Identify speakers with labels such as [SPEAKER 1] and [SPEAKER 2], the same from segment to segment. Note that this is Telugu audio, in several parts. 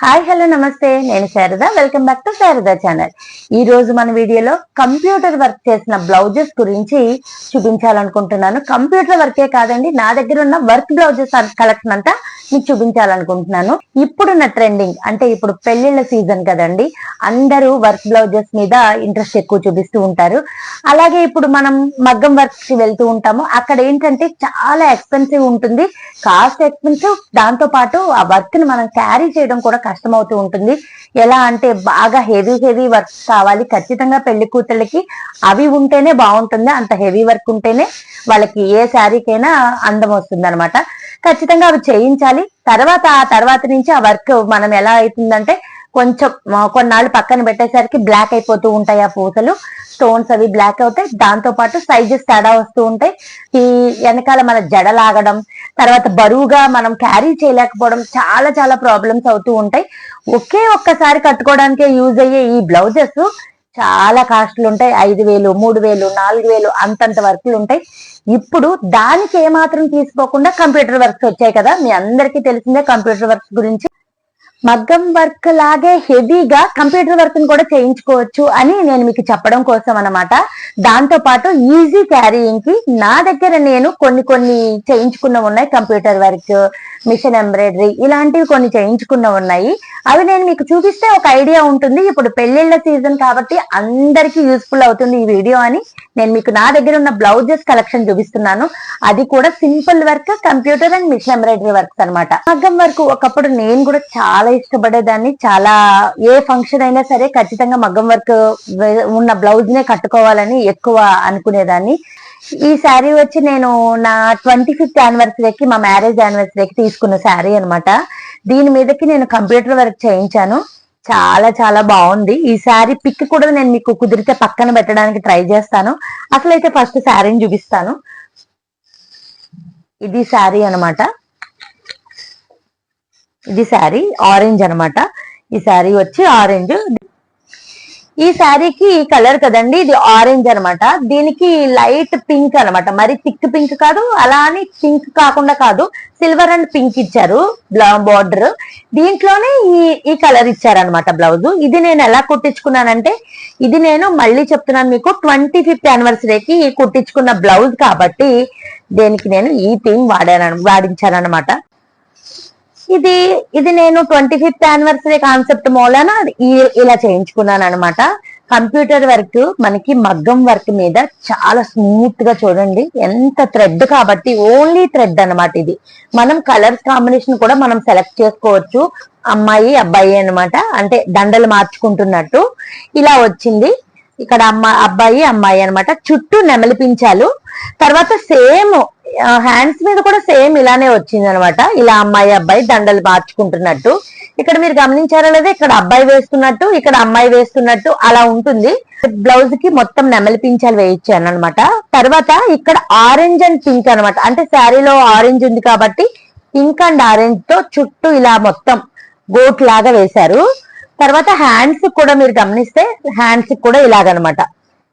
[SPEAKER 1] హాయ్ హలో నమస్తే, నేను Sharada. Welcome back to Sharada channel. ఈ రోజు మన వీడియోలో కంప్యూటర్ వర్క్ చేసిన బ్లౌజెస్ గురించి చూపించాలనుకుంటున్నాను. కంప్యూటర్ వర్కే కాదండి, నా దగ్గర ఉన్న వర్క్ బ్లౌజెస్ కలెక్షన్ అంతా మీకు చూపించాలనుకుంటున్నాను. ఇప్పుడున్న ట్రెండింగ్ అంటే ఇప్పుడు పెళ్లిళ్ళ సీజన్ కదండి, అందరూ వర్క్ బ్లౌజెస్ మీద ఇంట్రెస్ట్ ఎక్కువ చూపిస్తూ ఉంటారు. అలాగే ఇప్పుడు మనం మగ్గం వర్క్ కి వెళ్తూ ఉంటాము. అక్కడ ఏంటంటే చాలా ఎక్స్పెన్సివ్ ఉంటుంది, కాస్ట్ ఎక్స్పెన్సివ్, దాంతో పాటు ఆ వర్క్ ని మనం క్యారీ చేయడం కూడా కష్టం అవుతూ ఉంటుంది. ఎలా అంటే బాగా హెవీ వర్క్ కావాలి, ఖచ్చితంగా పెళ్లి కూతుళ్ళకి అవి ఉంటేనే బాగుంటుంది. అంత హెవీ వర్క్ ఉంటేనే వాళ్ళకి ఏ శారీకైనా అందం వస్తుంది అనమాట. ఖచ్చితంగా అవి చేయించాలి. ఆ తర్వాత నుంచి ఆ వర్క్ మనం ఎలా అవుతుందంటే కొంచెం కొన్నాళ్ళు పక్కన పెట్టేసరికి బ్లాక్ అయిపోతూ ఉంటాయి. ఆ పూసలు స్టోన్స్ అవి బ్లాక్ అవుతాయి. దాంతో పాటు సైజెస్ తేడా వస్తూ ఉంటాయి. ఈ వెనకాల మన జడలాగడం, తర్వాత బరువుగా మనం క్యారీ చేయలేకపోవడం, చాలా ప్రాబ్లమ్స్ అవుతూ ఉంటాయి. ఒక్కసారి కట్టుకోవడానికే యూజ్ అయ్యే ఈ బ్లౌజెస్ చాలా కాస్ట్లు ఉంటాయి. 5,000, 3,000, 4,000 అంతంత వర్క్లు ఉంటాయి. ఇప్పుడు దానికి ఏమాత్రం తీసుకోకుండా కంప్యూటర్ వర్క్స్ వచ్చాయి కదా, మీ అందరికీ తెలిసిందే కంప్యూటర్ వర్క్స్ గురించి. మగ్గం వర్క్ లాగే హెవీగా కంప్యూటర్ వర్క్ ని కూడా చేయించుకోవచ్చు అని నేను మీకు చెప్పడం కోసం అన్నమాట. దాంతో పాటు ఈజీ క్యారీయింగ్ కి నా దగ్గర నేను కొన్ని చేయించుకున్న ఉన్నాయి. కంప్యూటర్ వర్క్, మిషన్ ఎంబ్రాయిడరీ ఇలాంటివి కొన్ని చేయించుకున్న ఉన్నాయి. అవి నేను మీకు చూపిస్తే ఒక ఐడియా ఉంటుంది. ఇప్పుడు పెళ్లిళ్ల సీజన్ కాబట్టి అందరికీ యూస్ఫుల్ అవుతుంది ఈ వీడియో అని నేను మీకు నా దగ్గర ఉన్న బ్లౌజెస్ కలెక్షన్ చూపిస్తున్నాను. అది కూడా simple work, computer and machine embroidery works అనమాట. మగ్గం వర్క్ ఒకప్పుడు నేను కూడా చాలా ఇష్టపడేదాన్ని. చాలా ఏ ఫంక్షన్ అయినా సరే ఖచ్చితంగా మగ్గం వర్క్ ఉన్న బ్లౌజ్ నే కట్టుకోవాలని ఎక్కువ అనుకునేదాన్ని. ఈ శారీ వచ్చి నేను నా 25th యానివర్సరీకి, మా మ్యారేజ్ యానివర్సరీకి తీసుకున్న శారీ అనమాట. దీని మీదకి నేను కంప్యూటర్ వర్క్ చేయించాను. చాలా బాగుంది. ఈ శారీ పిక్ కూడా నేను మీకు కుదిరితే పక్కన పెట్టడానికి ట్రై చేస్తాను. అసలైతే ఫస్ట్ శారీని చూపిస్తాను. ఇది శారీ అనమాట. ఇది శారీ ఆరెంజ్ అనమాట. ఈ శారీ వచ్చి ఆరెంజ్. ఈ శారీకి కలర్ కదండి, ఇది ఆరెంజ్ అనమాట. దీనికి లైట్ పింక్ అనమాట, మరి థిక్ పింక్ కాదు, అలా అని పింక్ కాకుండా కాదు, సిల్వర్ అండ్ పింక్ ఇచ్చారు బార్డర్. దీంట్లోనే ఈ కలర్ ఇచ్చారనమాట బ్లౌజ్. ఇది నేను ఎలా కుట్టించుకున్నానంటే, ఇది నేను మళ్ళీ చెప్తున్నాను మీకు, 25th యానివర్సరీకి కుట్టించుకున్న బ్లౌజ్ కాబట్టి దీనికి నేను ఈ థీమ్ వాడించానమాట. ఇది నేను 25th యానివర్సరీ కాన్సెప్ట్ మూలన ఇలా చేయించుకున్నాను అనమాట. కంప్యూటర్ వర్క్ మనకి మగ్గం వర్క్ మీద చాలా స్మూత్ గా, చూడండి ఎంత థ్రెడ్ కాబట్టి, ఓన్లీ థ్రెడ్ అనమాట. ఇది మనం కలర్స్ కాంబినేషన్ కూడా మనం సెలెక్ట్ చేసుకోవచ్చు. అమ్మాయి అబ్బాయి అనమాట, అంటే దండలు మార్చుకుంటున్నట్టు ఇలా వచ్చింది. ఇక్కడ అబ్బాయి అమ్మాయి అనమాట. చుట్టూ నెమలిపించాలు, తర్వాత సేమ్ హ్యాండ్స్ మీద కూడా సేమ్ ఇలానే వచ్చింది అనమాట. ఇలా అమ్మాయి అబ్బాయి దండలు మార్చుకుంటున్నట్టు. ఇక్కడ మీరు గమనించారా లేదా, ఇక్కడ అబ్బాయి వేస్తున్నట్టు, ఇక్కడ అమ్మాయి వేస్తున్నట్టు అలా ఉంటుంది. బ్లౌజ్ కి మొత్తం నెమలిపించాలు వేయించాను అనమాట. తర్వాత ఇక్కడ ఆరెంజ్ అండ్ పింక్ అనమాట, అంటే శారీలో ఆరెంజ్ ఉంది కాబట్టి పింక్ అండ్ ఆరెంజ్ తో చుట్టూ ఇలా మొత్తం గోట్ లాగా వేశారు. తర్వాత హ్యాండ్స్ కూడా మీరు గమనిస్తే హ్యాండ్స్ కూడా ఇలాగనమాట,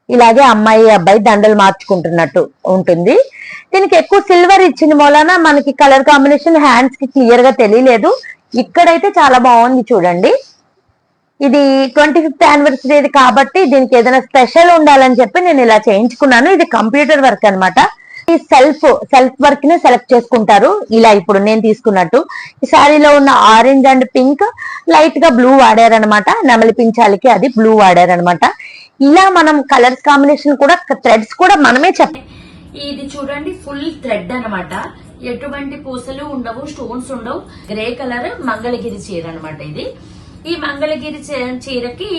[SPEAKER 1] ఇలాగే అమ్మాయి అబ్బాయి దండలు మార్చుకుంటున్నట్టు ఉంటుంది. దీనికి ఎక్కువ సిల్వర్ ఇచ్చిన మూలన మనకి కలర్ కాంబినేషన్ హ్యాండ్స్ కి క్లియర్ గా తెలియలేదు. ఇక్కడైతే చాలా బాగుంది చూడండి. ఇది 25th యానివర్సరీ కాబట్టి దీనికి ఏదైనా స్పెషల్ ఉండాలని చెప్పి నేను ఇలా చేయించుకున్నాను. ఇది కంప్యూటర్ వర్క్ అనమాట. ఈ సెల్ఫ్ వర్క్ ని సెలెక్ట్ చేసుకుంటారు, ఇలా ఇప్పుడు నేను తీసుకున్నట్టు. ఈ శారీలో ఉన్న ఆరెంజ్ అండ్ పింక్, లైట్ గా బ్లూ వాడారనమాట. నెమలి పించాలకి అది బ్లూ వాడారనమాట. ఇలా మనం కలర్స్ కాంబినేషన్ కూడా, థ్రెడ్స్ కూడా మనమే చెప్పాలి.
[SPEAKER 2] ఇది చూడండి, ఫుల్ థ్రెడ్ అనమాట. ఎటువంటి పూసలు ఉండవు, స్టోన్స్ ఉండవు. గ్రే కలర్ మంగళగిరి చీర అనమాట ఇది. ఈ మంగళగిరి చీరకి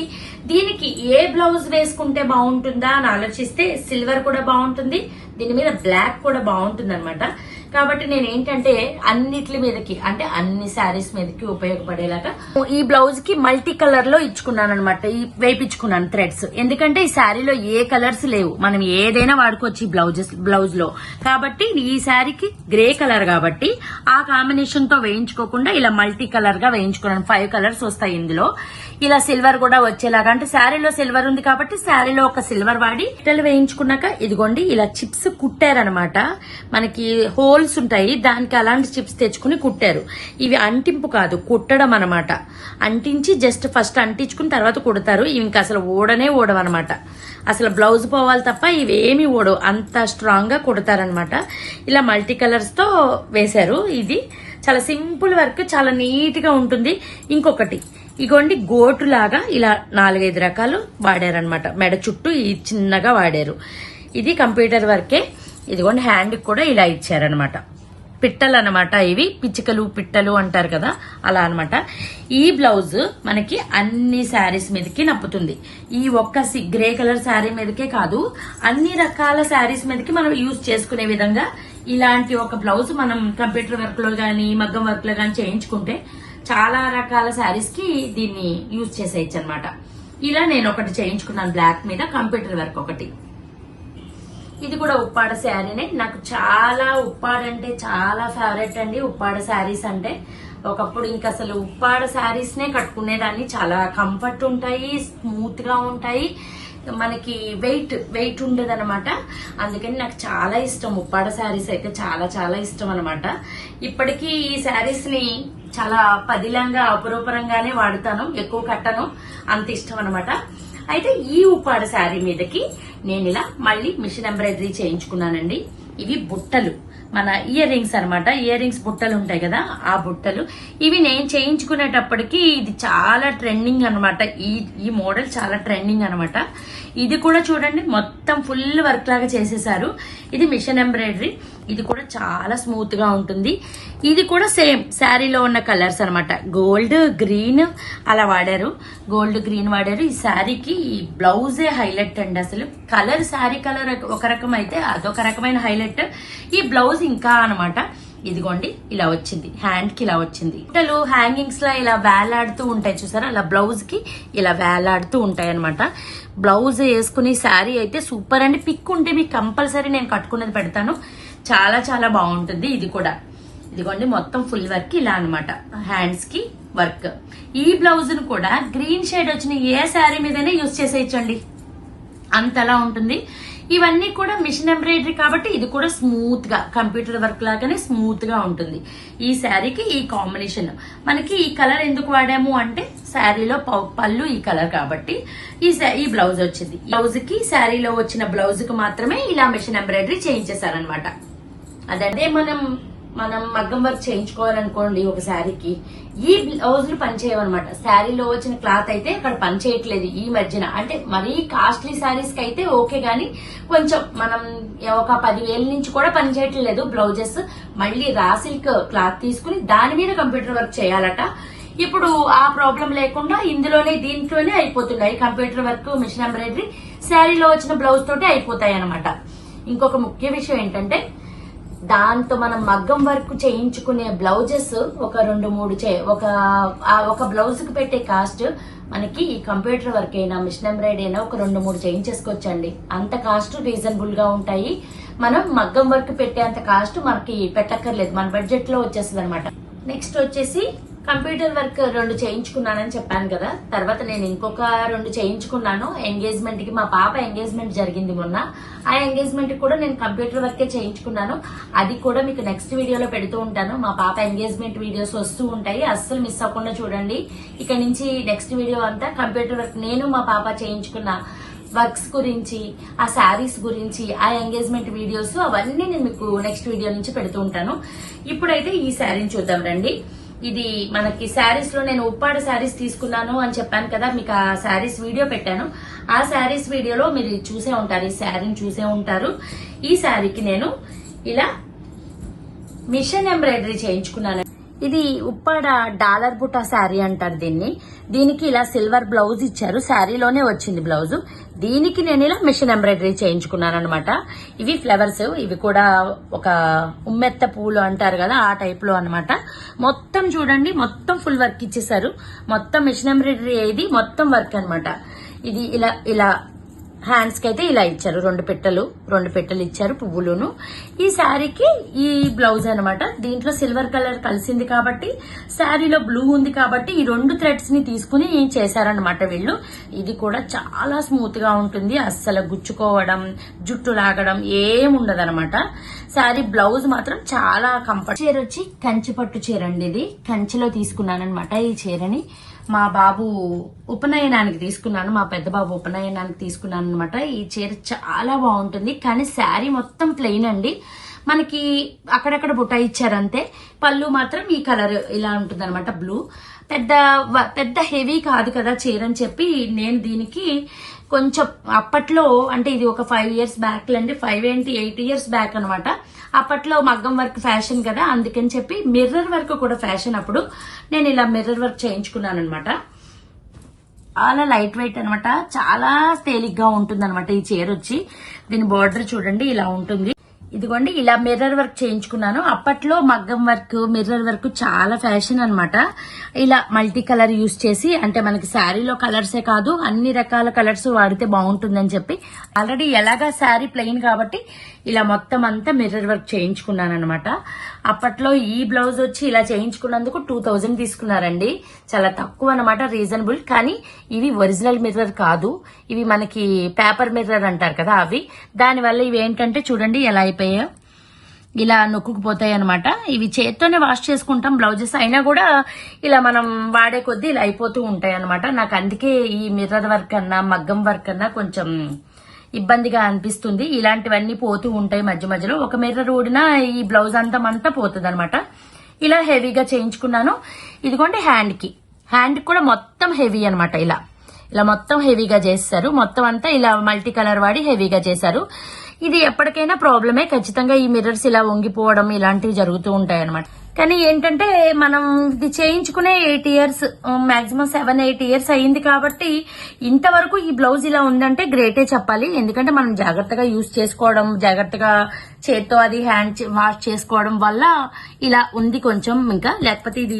[SPEAKER 2] దీనికి ఏ బ్లౌజ్ వేసుకుంటే బాగుంటుందా అని ఆలోచిస్తే సిల్వర్ కూడా బాగుంటుంది, దీని మీద బ్లాక్ కూడా బాగుంటుంది అనమాట. కాబట్టి నేను ఏంటంటే అన్నిటి మీదకి, అంటే అన్ని శారీస్ మీదకి ఉపయోగపడేలాగా ఈ బ్లౌజ్ కి మల్టీ కలర్ లో ఇచ్చుకున్నాను అనమాట. వేయించుకున్నాను థ్రెడ్స్, ఎందుకంటే ఈ శారీలో ఏ కలర్స్ లేవు, మనం ఏదైనా వాడుకోవచ్చు ఈ బ్లౌజ్ లో. కాబట్టి ఈ శారీకి గ్రే కలర్ కాబట్టి ఆ కాంబినేషన్ తో వేయించుకోకుండా ఇలా మల్టీ కలర్ గా వేయించుకున్నాను. 5 కలర్స్ వస్తాయి ఇందులో. ఇలా సిల్వర్ కూడా వచ్చేలాగా, అంటే శారీలో సిల్వర్ ఉంది కాబట్టి శారీలో ఒక సిల్వర్ వాడి ఇట్టలు వేయించుకున్నాక ఇదిగోండి ఇలా చిప్స్ కుట్టారనమాట. మనకి హోల్ హోల్స్ ఉంటాయి, దానికి అలాంటి చిప్స్ తెచ్చుకుని కుట్టారు. ఇవి అంటింపు కాదు, కుట్టడం అనమాట. అంటించి జస్ట్ ఫస్ట్ అంటించుకుని తర్వాత కుడతారు. ఇవి ఇంకా అసలు ఓడవన్నమాట. అసలు బ్లౌజ్ పోవాలి తప్ప ఇవేమి ఓడవు, అంత స్ట్రాంగ్ గా కుడతారనమాట. ఇలా మల్టీ కలర్స్ తో వేశారు. ఇది చాలా సింపుల్ వర్క్, చాలా నీట్ గా ఉంటుంది. ఇంకొకటి ఇగోండి, గోటు లాగా ఇలా 4-5 రకాలు వాడారనమాట. మెడ చుట్టూ ఈ చిన్నగా వాడారు. ఇది కంప్యూటర్ వర్కే. ఇదిగోండి, హ్యాండ్ కూడా ఇలా ఇచ్చారనమాట. పిట్టలు అనమాట, ఇవి పిచ్చికలు పిట్టలు అంటారు కదా, అలా అనమాట. ఈ బ్లౌజ్ మనకి అన్ని శారీస్ మీదకి నప్పుతుంది. ఈ ఒక్క గ్రే కలర్ శారీ మీదకే కాదు, అన్ని రకాల శారీస్ మీదకి మనం యూజ్ చేసుకునే విధంగా ఇలాంటి ఒక బ్లౌజ్ మనం కంప్యూటర్ వర్క్ లో గానీ మగ్గం వర్క్ లో గానీ చేయించుకుంటే చాలా రకాల శారీస్ కి దీన్ని యూజ్ చేసేయచ్చు అనమాట. ఇలా నేను ఒకటి చేయించుకున్నాను బ్లాక్ మీద, కంప్యూటర్ వర్క్ ఒకటి. ఇది కూడా ఉప్పాడ శారీనే. నాకు చాలా ఉప్పాడ అంటే చాలా ఫేవరెట్ అండి. ఉప్పాడ శారీస్ అంటే ఒకప్పుడు ఇంకా అసలు ఉప్పాడ శారీస్ నే కట్టుకునేదాన్ని. చాలా కంఫర్ట్ ఉంటాయి, స్మూత్ గా ఉంటాయి, మనకి వెయిట్ ఉండదు అనమాట. అందుకని నాకు చాలా ఇష్టం ఉప్పాడ శారీస్ అయితే, చాలా చాలా ఇష్టం అనమాట. ఇప్పటికీ ఈ శారీస్ ని చాలా పదిలంగా అపురూపరంగానే వాడుతాను, ఎక్కువ కట్టను, అంత ఇష్టం అనమాట. అయితే ఈ ఉప్పాడ శారీ మీదకి నేను ఇలా మళ్ళీ మిషన్ ఎంబ్రాయిడరీ చేయించుకున్నానండి. ఇవి బుట్టలు, మన ఇయర్ రింగ్స్ అనమాట. ఇయర్ రింగ్స్ బుట్టలు ఉంటాయి కదా, ఆ బుట్టలు. ఇవి నేను చేయించుకునేటప్పటికి ఇది చాలా ట్రెండింగ్ అనమాట. ఈ మోడల్ చాలా ట్రెండింగ్ అనమాట. ఇది కూడా చూడండి, మొత్తం ఫుల్ వర్క్ లాగా చేసేసారు. ఇది మిషన్ ఎంబ్రాయిడరీ. ఇది కూడా చాలా స్మూత్ గా ఉంటుంది. ఇది కూడా సేమ్ శారీలో ఉన్న కలర్స్ అనమాట. గోల్డ్, గ్రీన్ అలా వాడారు, గోల్డ్ గ్రీన్ వాడారు. ఈ శారీకి ఈ బ్లౌజే హైలైట్ అండి. అసలు కలర్, శారీ కలర్ ఒక రకం అయితే అదొక రకమైన హైలైట్. ఈ బ్లౌజ్ ఇంకా అనమాట. ఇదిగోండి, ఇలా వచ్చింది, హ్యాండ్ కి ఇలా వచ్చింది. బుట్టలు హ్యాంగింగ్స్ లా ఇలా వేలాడుతూ ఉంటాయి చూసారా, అలా బ్లౌజ్ కి ఇలా వేలాడుతూ ఉంటాయి అనమాట. బ్లౌజ్ వేసుకుని శారీ అయితే సూపర్ అండి. పిక్ ఉంటే మీకు కంపల్సరీ నేను కట్టుకున్నది పెడతాను, చాలా చాలా బాగుంటుంది. ఇది కూడా ఇదిగోండి, మొత్తం ఫుల్ వర్క్ ఇలా అనమాట. హ్యాండ్స్ కి వర్క్. ఈ బ్లౌజ్ ను కూడా గ్రీన్ షేడ్ వచ్చిన ఏ శారీ మీదనే యూజ్ చేసేయచ్చండి, అంతలా ఉంటుంది. ఇవన్నీ కూడా మిషన్ ఎంబ్రాయిడరీ కాబట్టి ఇది కూడా స్మూత్ గా కంప్యూటర్ వర్క్ లాగానే స్మూత్ గా ఉంటుంది. ఈ శారీకి ఈ కాంబినేషన్. మనకి ఈ కలర్ ఎందుకు వాడాము అంటే శారీలో పళ్ళు ఈ కలర్ కాబట్టి ఈ బ్లౌజ్ వచ్చింది. బ్లౌజ్ కి శారీలో వచ్చిన బ్లౌజ్ కి మాత్రమే ఇలా మిషన్ ఎంబ్రాయిడరీ చేయించేశారనమాట. అదే మనం మగ్గం వర్క్ చేయించుకోవాలనుకోండి ఒక శారీకి, ఈ బ్లౌజులు పనిచేయవన్నమాట. శారీలో వచ్చిన క్లాత్ అయితే అక్కడ పనిచేయట్లేదు ఈ మధ్యన. అంటే మరీ కాస్ట్లీ శారీస్ కి అయితే ఓకే గానీ, కొంచెం మనం ఒక 10,000 నుంచి కూడా పనిచేయట్లేదు బ్లౌజెస్. మళ్ళీ రా సిల్క్ క్లాత్ తీసుకుని దాని మీద కంప్యూటర్ వర్క్ చేయాలట. ఇప్పుడు ఆ ప్రాబ్లం లేకుండా దీంట్లోనే అయిపోతున్నాయి. కంప్యూటర్ వర్క్, మిషన్ ఎంబ్రాయిడరీ శారీలో వచ్చిన బ్లౌజ్ తోటి అయిపోతాయి అనమాట. ఇంకొక ముఖ్య విషయం ఏంటంటే, దాంతో మనం మగ్గం వర్క్ చేయించుకునే బ్లౌజెస్ ఒక 2-3 ఒక బ్లౌజ్ కి పెట్టే కాస్ట్ మనకి ఈ కంప్యూటర్ వర్క్ అయినా మిషన్ ఎంబ్రాయిడరీ అయినా ఒక 2-3 చేయించేసుకోవచ్చండి. అంత కాస్ట్ రీజనబుల్ గా ఉంటాయి. మనం మగ్గం వర్క్ పెట్టేంత కాస్ట్ మనకి పెట్టక్కర్లేదు, మన బడ్జెట్ లో వచ్చేస్తుంది అనమాట. నెక్స్ట్ వచ్చేసి కంప్యూటర్ వర్క్ 2 చేయించుకున్నానని చెప్పాను కదా. తర్వాత నేను ఇంకొక 2 చేయించుకున్నాను ఎంగేజ్మెంట్ కి. మా పాప ఎంగేజ్మెంట్ జరిగింది మొన్న. ఆ ఎంగేజ్మెంట్ కూడా నేను కంప్యూటర్ వర్కే చేయించుకున్నాను. అది కూడా మీకు నెక్స్ట్ వీడియోలో పెడుతూ ఉంటాను. మా పాప ఎంగేజ్మెంట్ వీడియోస్ వస్తూ ఉంటాయి, అస్సలు మిస్ అవ్వకుండా చూడండి. ఇక నుంచి నెక్స్ట్ వీడియో అంతా కంప్యూటర్ వర్క్, నేను మా పాప చేయించుకున్న వర్క్స్ గురించి, ఆ శారీస్ గురించి, ఆ ఎంగేజ్మెంట్ వీడియోస్ అవన్నీ నేను మీకు నెక్స్ట్ వీడియో నుంచి పెడుతూ ఉంటాను. ఇప్పుడైతే ఈ శారీని చూద్దాం రండి. ఇది మనకి శారీస్ లో నేను ఉప్పాడ శారీస్ తీసుకున్నాను అని చెప్పాను కదా, మీకు ఆ శారీస్ వీడియో పెట్టాను. ఆ శారీస్ వీడియోలో మీరు చూసే ఉంటారు, ఈ శారీని చూసే ఉంటారు. ఈ శారీకి నేను ఇలా మిషన్ ఎంబ్రాయిడరీ చేయించుకున్నాను. ఇది ఉప్పాడ డాలర్ బుటా శారీ అంటారు దీన్ని. దీనికి ఇలా సిల్వర్ బ్లౌజ్ ఇచ్చారు, శారీలోనే వచ్చింది బ్లౌజ్. దీనికి నేను ఇలా మిషన్ ఎంబ్రాయిడరీ చేయించుకున్నాను అనమాట. ఇవి ఫ్లవర్స్, ఇవి కూడా ఒక ఉమ్మెత్త పూలు అంటారు కదా, ఆ టైప్ లో అనమాట. మొత్తం చూడండి, మొత్తం ఫుల్ వర్క్ ఇచ్చేసారు. మొత్తం మిషన్ ఎంబ్రాయిడరీ ఇది మొత్తం వర్క్ అనమాట. ఇది ఇలా హ్యాండ్స్ కి అయితే ఇలా ఇచ్చారు, రెండు పెట్టెలు ఇచ్చారు పువ్వులును. ఈ శారీకి ఈ బ్లౌజ్ అన్నమాట. దీంట్లో సిల్వర్ కలర్ కలిసింది కాబట్టి, శారీలో బ్లూ ఉంది కాబట్టి ఈ రెండు థ్రెడ్స్ ని తీసుకుని చేశారనమాట వీళ్ళు. ఇది కూడా చాలా స్మూత్ గా ఉంటుంది, అస్సలు గుచ్చుకోవడం, జుట్టు లాగడం ఏముండదు అనమాట. శారీ బ్లౌజ్ మాత్రం చాలా కంఫర్ట్. చీర వచ్చి కంచి పట్టు చీర అండి. ఇది కంచిలో తీసుకున్నాను అనమాట. ఈ చీరని మా బాబు ఉపనయనానికి తీసుకున్నాను, మా పెద్ద బాబు ఉపనయనానికి తీసుకున్నాను అనమాట. ఈ చీర చాలా బాగుంటుంది, కానీ శారీ మొత్తం ప్లెయిన్ అండి. మనకి అక్కడక్కడ బుట్ట ఇచ్చారంతే. పళ్ళు మాత్రం ఈ కలర్ ఇలా ఉంటుంది అనమాట, బ్లూ. పెద్ద హెవీ కాదు కదా చీర అని చెప్పి నేను దీనికి కొంచెం అప్పట్లో, అంటే ఇది ఒక 5 years బ్యాక్ అండి, 8 years బ్యాక్ అనమాట. అప్పట్లో మగ్గం వర్క్ ఫ్యాషన్ కదా, అందుకని చెప్పి మిర్రర్ వర్క్ కూడా ఫ్యాషన్. అప్పుడు నేను ఇలా మిర్రర్ వర్క్ చేయించుకున్నాను అనమాట. చాలా లైట్ వెయిట్ అనమాట, చాలా తేలిగ్గా ఉంటుంది అనమాట ఈ చీర వచ్చి. దీని బార్డర్ చూడండి ఇలా ఉంటుంది. ఇదిగోండి ఇలా మిర్రర్ వర్క్ చేయించుకున్నాను. అప్పట్లో మగ్గం వర్క్, మిర్రర్ వర్క్ చాలా ఫ్యాషన్ అన్నమాట. ఇలా మల్టీ కలర్ యూజ్ చేసి, అంటే మనకి శారీలో కలర్సే కాదు అన్ని రకాల కలర్స్ వాడితే బాగుంటుందని చెప్పి, ఆల్రెడీ ఎలాగా శారీ ప్లెయిన్ కాబట్టి ఇలా మొత్తం అంతా మిర్రర్ వర్క్ చేయించుకున్నాను అనమాట. అప్పట్లో ఈ బ్లౌజ్ వచ్చి ఇలా చేయించుకున్నందుకు 2000 తీసుకున్నారండి. చాలా తక్కువ అనమాట, రీజనబుల్. కానీ ఇవి ఒరిజినల్ మిర్రర్ కాదు, ఇవి మనకి పేపర్ మిర్రర్ అంటారు కదా అవి. దానివల్ల ఇవి ఏంటంటే చూడండి ఎలా అయిపోయాయో, ఇలా నొక్కుకుపోతాయి అనమాట. ఇవి చేత్తోనే వాష్ చేసుకుంటాం బ్లౌజెస్, అయినా కూడా ఇలా మనం వాడే కొద్దీ ఇలా అయిపోతూ ఉంటాయి అనమాట. నాకు అందుకే ఈ మిర్రర్ వర్క్ అన్నా మగ్గం వర్క్ అన్నా కొంచెం ఇబ్బందిగా అనిపిస్తుంది. ఇలాంటివన్నీ పోతూ ఉంటాయి మధ్య మధ్యలో. ఒక మిర్రర్ ఊడినా ఈ బ్లౌజ్ అంతా పోతుంది అనమాట. ఇలా హెవీగా చేయించుకున్నాను. ఇదిగోండి హ్యాండ్ కూడా మొత్తం హెవీ అనమాట. ఇలా మొత్తం హెవీగా చేస్తారు, మొత్తం అంతా ఇలా మల్టీ కలర్ వాడి హెవీగా చేశారు. ఇది ఎప్పటికైనా ప్రాబ్లమే, ఖచ్చితంగా ఈ మిర్రర్స్ ఇలా వంగిపోవడం ఇలాంటివి జరుగుతూ ఉంటాయి అనమాట. కానీ ఏంటంటే మనం ఇది చేయించుకునే 8 years, మాక్సిమం 7-8 years అయ్యింది కాబట్టి ఇంతవరకు ఈ బ్లౌజ్ ఇలా ఉందంటే గ్రేటే చెప్పాలి. ఎందుకంటే మనం జాగ్రత్తగా యూజ్ చేసుకోవడం, జాగ్రత్తగా చేత్తో అది హ్యాండ్ వాష్ చేసుకోవడం వల్ల ఇలా ఉంది కొంచెం. ఇంకా లేకపోతే ఇది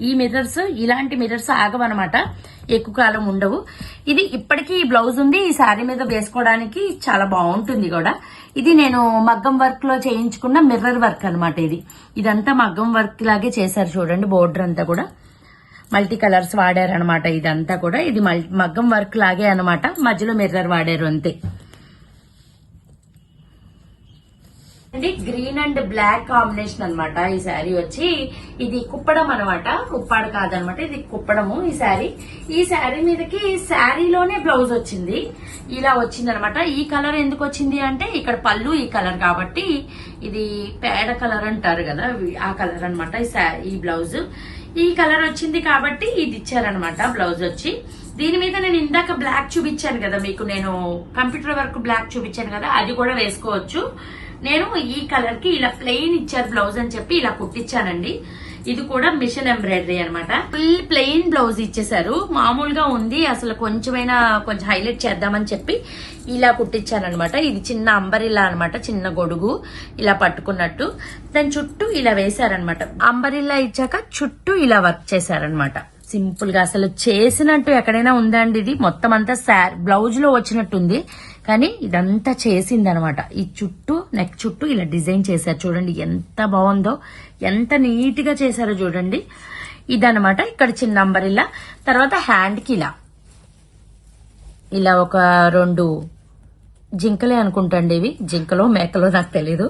[SPEAKER 2] ఈ మిర్రర్స్, ఇలాంటి మిర్రర్స్ ఆగవన్నమాట, ఎక్కువ కాలం ఉండవు. ఇది ఇప్పటికీ ఈ బ్లౌజ్ ఉంది, ఈ శారీ మీద వేసుకోవడానికి చాలా బాగుంటుంది కూడా. ఇది నేను మగ్గం వర్క్ లో చేయించుకున్న మిర్రర్ వర్క్ అనమాట. ఇదంతా మగ్గం వర్క్ లాగే చేశారు చూడండి. బోర్డర్ అంతా కూడా మల్టీ కలర్స్ వాడారు అనమాట. ఇదంతా కూడా ఇది మగ్గం వర్క్ లాగే అనమాట, మధ్యలో మిర్రర్ వాడారు అంతే. గ్రీన్ అండ్ బ్లాక్ కాంబినేషన్ అన్నమాట ఈ శారీ వచ్చి. ఇది కుప్పడం అనమాట, ఉప్పాడు కాదనమాట, ఇది కుప్పడము ఈ శారీ మీదకి శారీలోనే బ్లౌజ్ వచ్చింది, ఇలా వచ్చింది అనమాట. ఈ కలర్ ఎందుకు వచ్చింది అంటే ఇక్కడ పళ్ళు ఈ కలర్ కాబట్టి, ఇది పేడ కలర్ అంటారు కదా ఆ కలర్ అనమాట. ఈ బ్లౌజ్ ఈ కలర్ వచ్చింది కాబట్టి ఇది ఇచ్చారనమాట బ్లౌజ్ వచ్చి. దీని మీద నేను ఇందాక బ్లాక్ చూపించాను కదా మీకు, నేను కంప్యూటర్ వర్క్ బ్లాక్ చూపించాను కదా, అది కూడా వేసుకోవచ్చు. నేను ఈ కలర్ కి ఇలా ప్లెయిన్ ఇచ్చారు బ్లౌజ్ అని చెప్పి ఇలా కుట్టించానండి. ఇది కూడా మిషన్ ఎంబ్రాయిడరీ అనమాట. ఫుల్ ప్లెయిన్ బ్లౌజ్ ఇచ్చేసారు, మామూలుగా ఉంది, అసలు కొంచెం హైలైట్ చేద్దామని చెప్పి ఇలా కుట్టించాను అనమాట. ఇది చిన్న అంబరిల్లా అనమాట, చిన్న గొడుగు ఇలా పట్టుకున్నట్టు దాని చుట్టూ ఇలా వేశారనమాట. అంబరిల్లా ఇచ్చాక చుట్టూ ఇలా వర్క్ చేశారనమాట. సింపుల్ గా అసలు చేసినట్టు ఎక్కడైనా ఉందండి. ఇది మొత్తం అంతా బ్లౌజ్ లో వచ్చినట్టుంది, కానీ ఇదంతా చేసింది అనమాట. ఈ చుట్టూ నెక్ చుట్టూ ఇలా డిజైన్ చేశారు చూడండి, ఎంత బాగుందో, ఎంత నీట్ గా చేశారో చూడండి. ఇదనమాట. ఇక్కడ చిన్న అంబరిల్లా, తర్వాత హ్యాండ్ కి ఇలా ఒక 2 జింకలే అనుకుంటండి, ఇవి జింకలో మేకలో నాకు తెలీదు,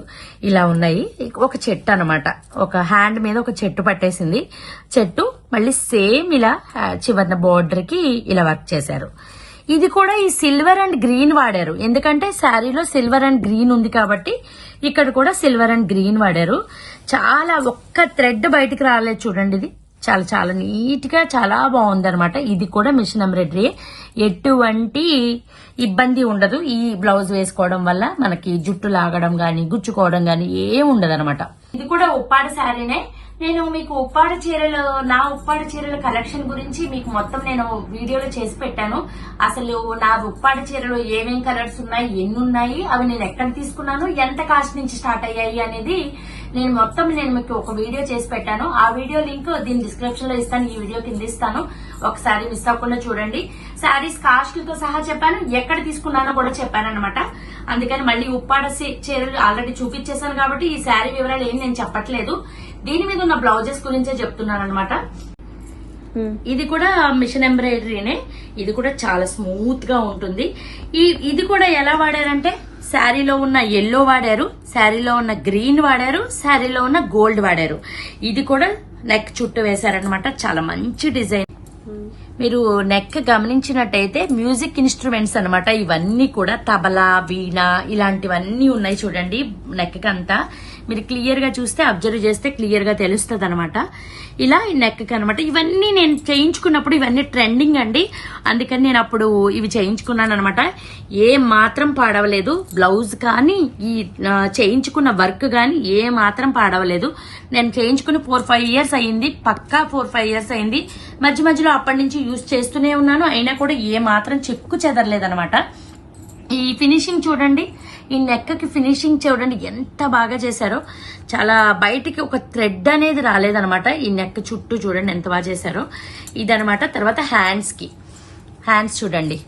[SPEAKER 2] ఇలా ఉన్నాయి. ఒక చెట్టు అనమాట, ఒక హ్యాండ్ మీద ఒక చెట్టు పట్టేసింది. చెట్టు మళ్ళీ సేమ్ ఇలా చివరిన బోర్డర్ కి ఇలా వర్క్ చేశారు. ఇది కూడా ఈ సిల్వర్ అండ్ గ్రీన్ వాడారు, ఎందుకంటే శారీలో సిల్వర్ అండ్ గ్రీన్ ఉంది కాబట్టి ఇక్కడ కూడా సిల్వర్ అండ్ గ్రీన్ వాడారు. చాలా ఒక్క థ్రెడ్ బయటికి రాలేదు చూడండి. ఇది చాలా చాలా నీట్ గా చాలా బాగుంది అనమాట. ఇది కూడా మిషన్ ఎంబ్రాయిడరీ, ఎటువంటి ఇబ్బంది ఉండదు ఈ బ్లౌజ్ వేసుకోవడం వల్ల. మనకి జుట్టు లాగడం గాని గుచ్చుకోవడం గాని ఏం ఉండదు అనమాట. ఇది కూడా ఉప్పాడ శారీనే. నేను మీకు ఉప్పాడ చీరల కలెక్షన్ గురించి మీకు మొత్తం నేను వీడియోలో చేసి పెట్టాను. అసలు నా ఉప్పాడ చీరలో ఏమేం కలర్స్ ఉన్నాయి, ఎన్ని ఉన్నాయి, అవి నేను ఎక్కడ తీసుకున్నాను, ఎంత కాస్ట్ నుంచి స్టార్ట్ అయ్యాయి అనేది నేను మీకు ఒక వీడియో చేసి పెట్టాను. ఆ వీడియో లింక్ దీని డిస్క్రిప్షన్ లో ఇస్తాను, ఈ వీడియో కింద ఇస్తాను. ఒకసారి మిస్ అవ్వకుండా చూడండి. శారీస్ కాస్ట్లతో సహా చెప్పాను, ఎక్కడ తీసుకున్నానో కూడా చెప్పాను అనమాట. అందుకని మళ్ళీ ఉప్పాడ చీరలు ఆల్రెడీ చూపించేశాను కాబట్టి ఈ శారీ వివరాలు ఏం నేను చెప్పట్లేదు. దీని మీద ఉన్న బ్లౌజెస్ గురించే చెప్తున్నాను అనమాట. ఇది కూడా మిషన్ ఎంబ్రాయిడరీనే. ఇది కూడా చాలా స్మూత్ గా ఉంటుంది. ఇది కూడా ఎలా వాడారంటే శారీలో ఉన్న ఎల్లో వాడారు, శారీలో ఉన్న గ్రీన్ వాడారు, శారీలో ఉన్న గోల్డ్ వాడారు. ఇది కూడా నెక్ చుట్టూ వేశారనమాట. చాలా మంచి డిజైన్. మీరు నెక్ గమనించినట్టయితే మ్యూజిక్ ఇన్స్ట్రుమెంట్స్ అన్నమాట. ఇవన్నీ కూడా తబలా, వీణ ఇలాంటివన్నీ ఉన్నాయి చూడండి నెక్ అంతా. మీరు క్లియర్ గా చూస్తే, అబ్జర్వ్ చేస్తే క్లియర్ గా తెలుస్తుంది అనమాట. ఇలా ఈ నెక్ అనమాట. ఇవన్నీ నేను చేయించుకున్నప్పుడు ఇవన్నీ ట్రెండింగ్ అండి, అందుకని నేను అప్పుడు ఇవి చేయించుకున్నాను అనమాట. ఏ మాత్రం పాడవలేదు. బ్లౌజ్ కానీ ఈ చేయించుకున్న వర్క్ కానీ ఏ మాత్రం పాడవలేదు. నేను చేయించుకుని 4-5 ఇయర్స్ అయింది, పక్కా 4-5 ఇయర్స్ అయింది. మధ్య మధ్యలో అప్పటి నుంచి యూజ్ చేస్తూనే ఉన్నాను, అయినా కూడా ఏ మాత్రం చెక్కు చెదరలేదనమాట. ఈ ఫినిషింగ్ చూడండి, ఈ నెక్ కి ఫినిషింగ్ చూడండి ఎంత బాగా చేశారో. చాలా బయటికి ఒక థ్రెడ్ అనేది రాలేదనమాట. ఈ నెక్ చుట్టూ చూడండి ఎంత బాగా చేశారో. ఇదనమాట. తర్వాత హ్యాండ్స్ చూడండి,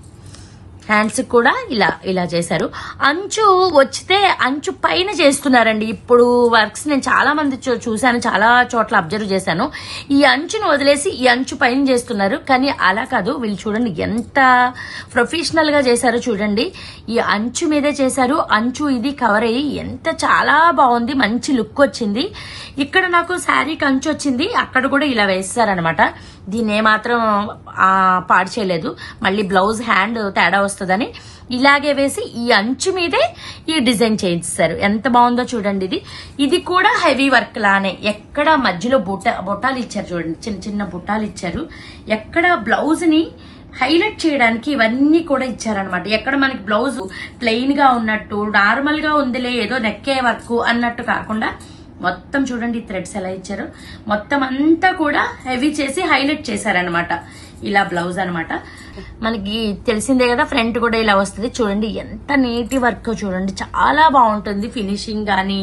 [SPEAKER 2] హ్యాండ్స్ కూడా ఇలా చేశారు. అంచు వచ్చితే అంచు పైన చేస్తున్నారండి ఇప్పుడు వర్క్స్. నేను చాలా మంది చూశాను, చాలా చోట్ల అబ్జర్వ్ చేశాను. ఈ అంచును వదిలేసి ఈ అంచు పైన చేస్తున్నారు, కానీ అలా కాదు. వీళ్ళు చూడండి ఎంత ప్రొఫెషనల్ గా చేశారో చూడండి. ఈ అంచు మీదే చేశారు. అంచు ఇది కవర్ అయ్యి ఎంత చాలా బాగుంది, మంచి లుక్ వచ్చింది. ఇక్కడ నాకు శారీకి అంచు వచ్చింది, అక్కడ కూడా ఇలా వేస్తారనమాట. దీన్ని ఏమాత్రం పాడు చేయలేదు. మళ్ళీ బ్లౌజ్ హ్యాండ్ తేడా వస్తుందని ఇలాగే వేసి ఈ అంచు మీదే ఈ డిజైన్ చేయిస్తారు. ఎంత బాగుందో చూడండి. ఇది కూడా హెవీ వర్క్ లానే. ఎక్కడ మధ్యలో బుట్టాలు ఇచ్చారు చూడండి, చిన్న చిన్న బుట్టాలు ఇచ్చారు. ఎక్కడ బ్లౌజ్ ని హైలైట్ చేయడానికి ఇవన్నీ కూడా ఇచ్చారనమాట. ఎక్కడ మనకి బ్లౌజ్ ప్లెయిన్ గా ఉన్నట్టు, నార్మల్ గా ఉందిలే ఏదో నెక్కే వర్క్ అన్నట్టు కాకుండా మొత్తం చూడండి థ్రెడ్స్ ఎలా ఇచ్చారు. మొత్తం అంతా కూడా హెవీ చేసి హైలైట్ చేశారనమాట. ఇలా బ్లౌజ్ అనమాట. మనకి తెలిసిందే కదా, ఫ్రంట్ కూడా ఇలా వస్తుంది. చూడండి ఎంత నీటి వర్క్ చూడండి, చాలా బాగుంటుంది ఫినిషింగ్. కానీ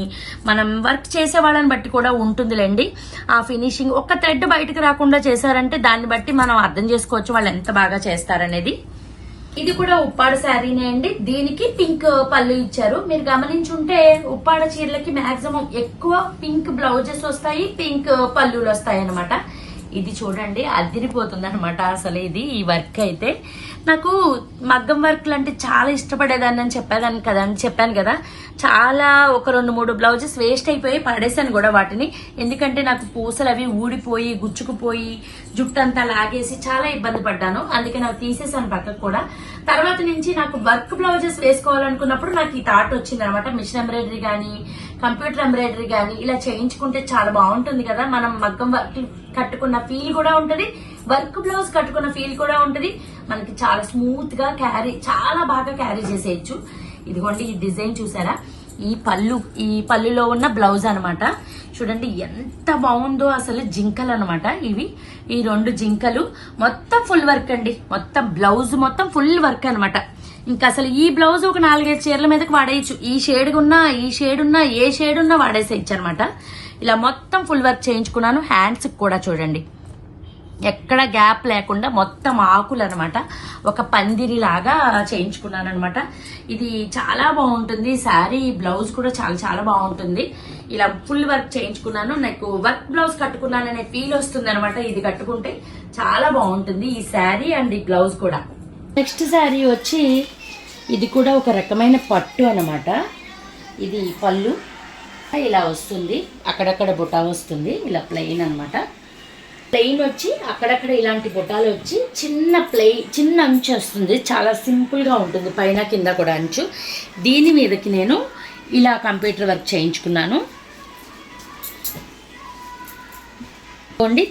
[SPEAKER 2] మనం వర్క్ చేసే వాళ్ళని బట్టి కూడా ఉంటుందిలేండి ఆ ఫినిషింగ్. ఒక్క థ్రెడ్ బయటకు రాకుండా చేశారంటే దాన్ని బట్టి మనం అర్థం చేసుకోవచ్చు వాళ్ళు ఎంత బాగా చేస్తారనేది. ఇది కూడా ఉప్పాడ శారీనే అండి. దీనికి పింక్ పళ్ళు ఇచ్చారు. మీరు గమనించుంటే ఉప్పాడ చీరలకి మాక్సిమం ఎక్కువ పింక్ బ్లౌజెస్ వస్తాయి, పింక్ పళ్ళులు వస్తాయి అనమాట. ఇది చూడండి అదిరిపోతుంది అనమాట అసలు. ఇది ఈ వర్క్ అయితే నాకు మగ్గం వర్క్లు అంటే చాలా ఇష్టపడేదాన్ని అని చెప్పాను కదా. చాలా ఒక 2-3 బ్లౌజెస్ వేస్ట్ అయిపోయి పడేసాను కూడా వాటిని. ఎందుకంటే నాకు పూసలు అవి ఊడిపోయి గుచ్చుకుపోయి జుట్టంతా లాగేసి చాలా ఇబ్బంది పడ్డాను. అందుకే నాకు తీసేసాను పక్కకు కూడా. తర్వాత నుంచి నాకు వర్క్ బ్లౌజెస్ వేసుకోవాలనుకున్నప్పుడు నాకు ఈ థాట్ వచ్చింది అనమాట. మిషన్ ఎంబ్రాయిడరీ గానీ, కంప్యూటర్ ఎంబ్రాయిడరీ గానీ ఇలా చేయించుకుంటే చాలా బాగుంటుంది కదా. మనం మగ్గం వర్క్ కట్టుకున్న ఫీల్ కూడా ఉంటది, వర్క్ బ్లౌజ్ కట్టుకున్న ఫీల్ కూడా ఉంటది. మనకి చాలా స్మూత్ గా చాలా బాగా క్యారీ చేసేయచ్చు. ఇదిగోండి ఈ డిజైన్ చూసారా, ఈ పళ్ళులో ఉన్న బ్లౌజ్ అనమాట. చూడండి ఎంత బాగుందో అసలు. జింకలు అనమాట ఇవి, ఈ 2 జింకలు. మొత్తం ఫుల్ వర్క్ అండి, మొత్తం బ్లౌజ్ మొత్తం ఫుల్ వర్క్ అనమాట. ఇంకా అసలు ఈ బ్లౌజ్ ఒక 4-5 చీరల మీదకి వాడేయచ్చు. ఈ షేడ్ ఉన్నా ఏ షేడ్ ఉన్నా వాడేసేయచ్చు అనమాట. ఇలా మొత్తం ఫుల్ వర్క్ చేయించుకున్నాను. హ్యాండ్స్ కూడా చూడండి ఎక్కడ గ్యాప్ లేకుండా మొత్తం ఆకులు అనమాట. ఒక పందిరి లాగా చేయించుకున్నాను అనమాట. ఇది చాలా బాగుంటుంది శారీ. బ్లౌజ్ కూడా చాలా చాలా బాగుంటుంది. ఇలా ఫుల్ వర్క్ చేయించుకున్నాను. నాకు వర్క్ బ్లౌజ్ కట్టుకున్నాననే ఫీల్ వస్తుంది అనమాట. ఇది కట్టుకుంటే చాలా బాగుంటుంది ఈ శారీ అండ్ ఈ బ్లౌజ్ కూడా. నెక్స్ట్ శారీ వచ్చి ఇది కూడా ఒక రకమైన పట్టు అనమాట. ఇది పళ్ళు ఇలా వస్తుంది, అక్కడక్కడ బుటా వస్తుంది. ఇలా ప్లెయిన్ అనమాట. ప్లెయిన్ వచ్చి అక్కడక్కడ ఇలాంటి బుటాలు వచ్చి చిన్న అంచు వస్తుంది. చాలా సింపుల్ గా ఉంటుంది, పైన కింద కూడా అంచు. దీని మీదకి నేను ఇలా కంప్యూటర్ వర్క్ చేయించుకున్నాను.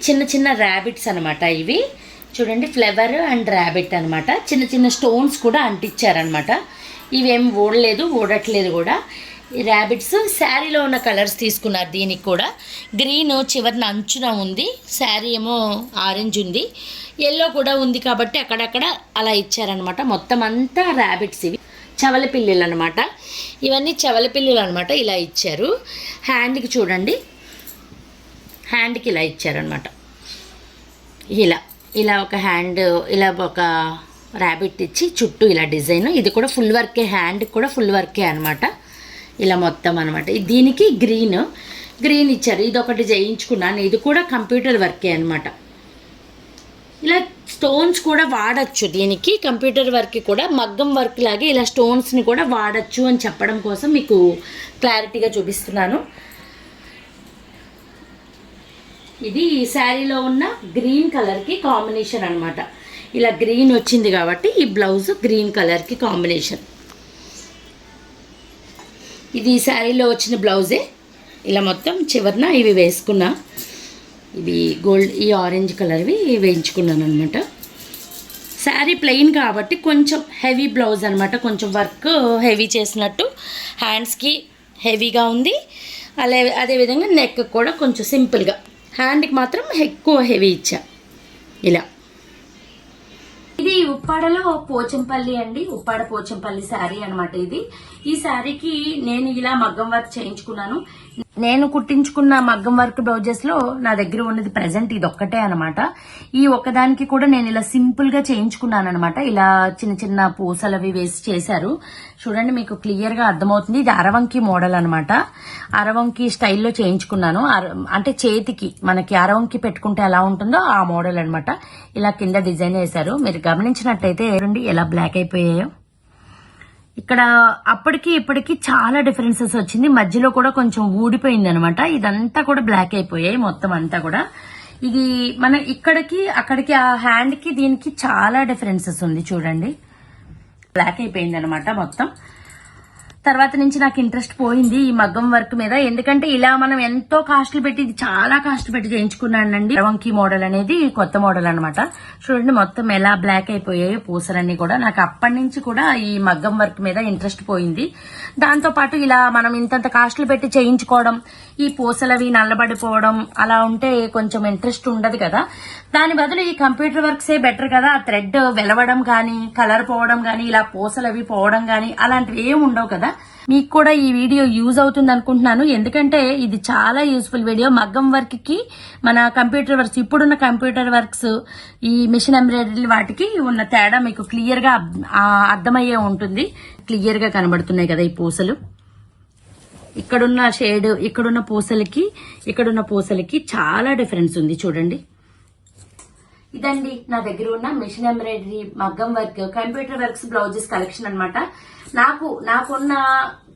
[SPEAKER 2] చిన్న చిన్న ర్యాబిట్స్ అనమాట ఇవి. చూడండి ఫ్లవర్ అండ్ ర్యాబిట్ అనమాట. చిన్న చిన్న స్టోన్స్ కూడా అంటించారనమాట. ఇవేం ఊడట్లేదు కూడా. ఈ ర్యాబిట్స్ శారీలో ఉన్న కలర్స్ తీసుకున్నారు. దీనికి కూడా గ్రీన్ చివరిన అంచున ఉంది, శారీ ఏమో ఆరెంజ్ ఉంది, ఎల్లో కూడా ఉంది కాబట్టి అక్కడక్కడ అలా ఇచ్చారనమాట. మొత్తం అంతా ర్యాబిట్స్ ఇవి. చవల పిల్లులు అనమాట. ఇవన్నీ చవల పిల్లులు అనమాట. ఇలా ఇచ్చారు. హ్యాండ్కి చూడండి, హ్యాండ్కి ఇలా ఇచ్చారనమాట. ఇలా ఒక హ్యాండ్, ఇలా ఒక ర్యాబిట్ ఇచ్చి చుట్టూ ఇలా డిజైన్. ఇది కూడా ఫుల్ వర్కే, హ్యాండ్కి కూడా ఫుల్ వర్కే అనమాట. ఇలా మొత్తం అనమాట. దీనికి గ్రీన్ ఇచ్చారు. ఇది ఒకటి చేయించుకున్నాను. ఇది కూడా కంప్యూటర్ వర్కే అనమాట. ఇలా స్టోన్స్ కూడా వాడచ్చు. దీనికి కంప్యూటర్ వర్క్ కూడా మగ్గం వర్క్ లాగే ఇలా స్టోన్స్ని కూడా వాడచ్చు అని చెప్పడం కోసం మీకు క్లారిటీగా చూపిస్తున్నాను. ఇది ఈ శారీలో ఉన్న గ్రీన్ కలర్కి కాంబినేషన్ అనమాట. ఇలా గ్రీన్ వచ్చింది కాబట్టి ఈ బ్లౌజ్ గ్రీన్ కలర్కి కాంబినేషన్. ఇది ఈ శారీలో వచ్చిన బ్లౌజే. ఇలా మొత్తం చివరన ఇవి వేసుకున్నా. ఇవి గోల్డ్, ఈ ఆరెంజ్ కలర్వి వేయించుకున్నాను అనమాట. శారీ ప్లెయిన్ కాబట్టి కొంచెం హెవీ బ్లౌజ్ అనమాట. కొంచెం వర్క్ హెవీ చేసినట్టు, హ్యాండ్స్కి హెవీగా ఉంది. అదేవిధంగా నెక్ కూడా కొంచెం సింపుల్గా, హ్యాండ్కి మాత్రం ఎక్కువ హెవీ ఇచ్చా. ఇలా ఇది ఉప్పాడలో పోచంపల్లి అండి. ఉప్పాడ పోచంపల్లి శారీ అనమాట ఇది. ఈ శారీకి నేను ఇలా మగ్గం వర్క్ చేయించుకున్నాను. నేను కుట్టించుకున్న మగ్గం వర్క్ బ్లౌజెస్ లో నా దగ్గర ఉన్నది ప్రెసెంట్ ఇది ఒక్కటే అనమాట. ఈ ఒక్కదానికి కూడా నేను ఇలా సింపుల్ గా చేయించుకున్నాను అనమాట. ఇలా చిన్న చిన్న పూసలవి వేసి చేశారు. చూడండి, మీకు క్లియర్ గా అర్థమవుతుంది. ఇది అరవంకి మోడల్ అనమాట. అరవంకి స్టైల్లో చేయించుకున్నాను. అంటే చేతికి మనకి అరవంకి పెట్టుకుంటే ఎలా ఉంటుందో ఆ మోడల్ అనమాట. ఇలా కింద డిజైన్ వేశారు. మీరు గమనించినట్టయితే ఎలా బ్లాక్ అయిపోయాయో. ఇక్కడ అప్పటికి ఇప్పటికి చాలా డిఫరెన్సెస్ వచ్చింది. మధ్యలో కూడా కొంచెం ఊడిపోయింది అనమాట. ఇదంతా కూడా బ్లాక్ అయిపోయాయి మొత్తం అంతా కూడా. ఇది మన ఇక్కడికి అక్కడికి ఆ హ్యాండ్ కి దీనికి చాలా డిఫరెన్సెస్ ఉంది. చూడండి, బ్లాక్ అయిపోయింది అనమాట మొత్తం. తర్వాత నుంచి నాకు ఇంట్రెస్ట్ పోయింది ఈ మగ్గం వర్క్ మీద. ఎందుకంటే ఇలా మనం ఎంతో కాస్ట్లు పెట్టి, ఇది చాలా కాస్ట్ పెట్టి చేయించుకున్నానండి. వంకీ మోడల్ అనేది కొత్త మోడల్ అనమాట. చూడండి మొత్తం ఎలా బ్లాక్ అయిపోయాయి పూసలన్నీ కూడా. నాకు అప్పటి నుంచి కూడా ఈ మగ్గం వర్క్ మీద ఇంట్రెస్ట్ పోయింది. దాంతో పాటు ఇలా మనం ఇంతంత కాస్ట్లు పెట్టి చేయించుకోవడం, ఈ పూసలవి నల్లబడిపోవడం అలా ఉంటే కొంచెం ఇంట్రెస్ట్ ఉండదు కదా. దాని బదులు ఈ కంప్యూటర్ వర్క్సే బెటర్ కదా. ఆ థ్రెడ్ వెలవడం కానీ, కలర్ పోవడం కానీ, ఇలా పూసలవి పోవడం కానీ అలాంటివి ఏమి ఉండవు కదా. మీకు కూడా ఈ వీడియో యూజ్ అవుతుంది అనుకుంటున్నాను. ఎందుకంటే ఇది చాలా యూస్ఫుల్ వీడియో. మగ్గం వర్క్ కి మన కంప్యూటర్ వర్క్స్, ఇప్పుడున్న కంప్యూటర్ వర్క్స్, ఈ మిషన్ ఎంబ్రాయిడరీ వాటికి ఉన్న తేడా మీకు క్లియర్ గా అర్థమయ్యే ఉంటుంది. క్లియర్ గా కనబడుతున్నాయి కదా ఈ పూసలు. ఇక్కడున్న షేడ్, ఇక్కడున్న పూసలకి చాలా డిఫరెన్స్ ఉంది. చూడండి, ఇదండి నా దగ్గర ఉన్న మిషన్ ఎంబ్రాయిడరీ, మగ్గం work, computer works blouses collection అనమాట. నాకున్న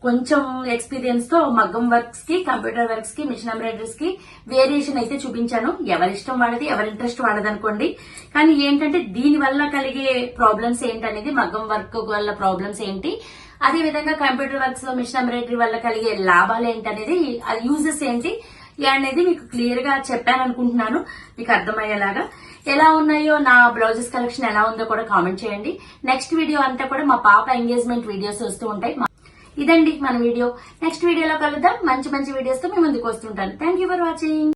[SPEAKER 2] కొంచెం ఎక్స్పీరియన్స్ తో మగ్గం వర్క్స్ కి, కంప్యూటర్ వర్క్స్ కి, మిషన్ ఎంబ్రాయిడరీస్ కి వేరియేషన్ అయితే చూపించాను. ఎవరిష్టం వాళ్ళది, ఎవరి ఇంట్రెస్ట్ వాళ్ళది అనుకోండి. కానీ ఏంటంటే దీని వల్ల కలిగే ప్రాబ్లమ్స్ ఏంటనేది, మగ్గం వర్క్ వల్ల ప్రాబ్లమ్స్ ఏంటి, అదే విధంగా కంప్యూటర్ వర్క్స్ లో మిషన్ ఎంబ్రాయిడరీ వల్ల కలిగే లాభాలు ఏంటనేది, యూజెస్ ఏంటి అనేది మీకు క్లియర్ గా చెప్పాను అనుకుంటున్నాను. మీకు అర్థమయ్యేలాగా. ఎలా ఉన్నాయో నా బ్లౌజెస్ కలెక్షన్ ఎలా ఉందో కూడా కామెంట్ చేయండి. నెక్స్ట్ వీడియో అంతా కూడా మా పాప ఎంగేజ్మెంట్ వీడియోస్ వస్తూ ఉంటాయి. ఇదండి మన వీడియో. నెక్స్ట్ వీడియోలో కలుద్దాం. మంచి మంచి వీడియోస్ తో మీ ముందుకు వస్తుంటాను. Thank you for watching.